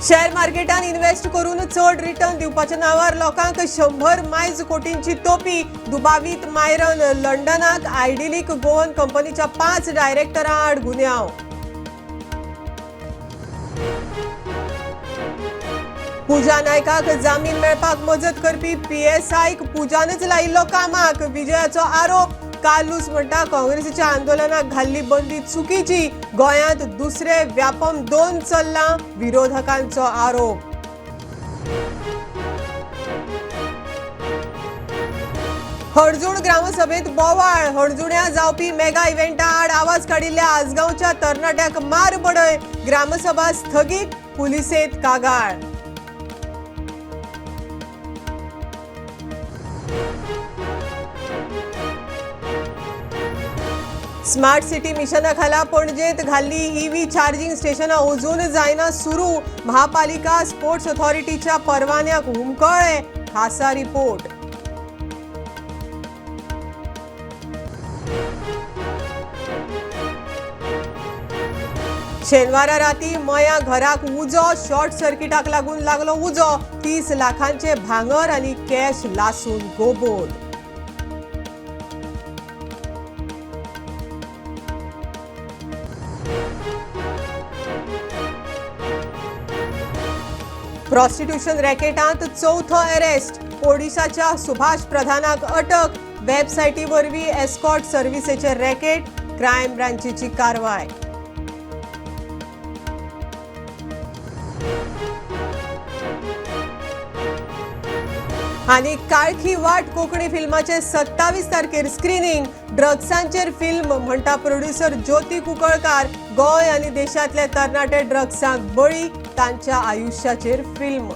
Share मार्केटान invest करून चढ रिटर्न दिवपाच्या नावार लोकांक 100 मायज कोटींची तोपी दुबावीत मायरन लंडनाक आयडिलिक गोवन कंपनीच्या 5 डायरेक्टरां आड गुन्यांव। पूजा नायकाक जामीन मेळपाक मजत करपी PSIक पूजानच लायिल्लो कामाक विजयाचो आरोप। कालूस म्हणटा काँग्रेसीच्या आंदोलनाक घाल्ली बंदी चुकीची। गोंयांत दुसरे व्यापम 2 चल्लां विरोधकांचो आरोप। हणजूण ग्रामसभेत बोवाळ। हणजुण्या जावपी मेगा इव्हेंटा आड आवाज काडिल्ल्या आसगांवच्या तरणाट्याक मार बडय। ग्रामसभा स्थगीत, पुलिसेत कागाळ। स्मार्ट सिटी मिशना खाला पणजेत घाल्ली EV चार्जिंग स्टेशनां अजून जायना सुरू। महापालिका स्पोर्ट्स अथॉरिटीच्या परवान्याक हुमकळे। खासा रिपोर्ट। शेनवारा राती मया घराक उजो। शॉर्ट सर्किटाक लागून लागलो उजो। 30 लाखांचे भांगर आनी कॅश लासून गोबोल। प्रॉस्टिट्यूशन रॅकेटांत चौथो अरेस्ट। ओडिशाच्या सुभाष प्रधानाक अटक। वेबसायटी वरवीं एस्कॉर्ट सर्व्हिसेचे रॅकेट। क्रायम ब्रांचीची कारवाय। आनी काळखी वाट कोंकणी फिल्माचे 27 तारखेर स्क्रीनिंग। ड्रग्सांचेर फिल्म म्हणटा प्रोड्युसर ज्योती कुंकळकार। गोंय आनी देशांतले तरणाटे ड्रग्सांक बळी, तांच्या आयुश्याचेर फिल्म।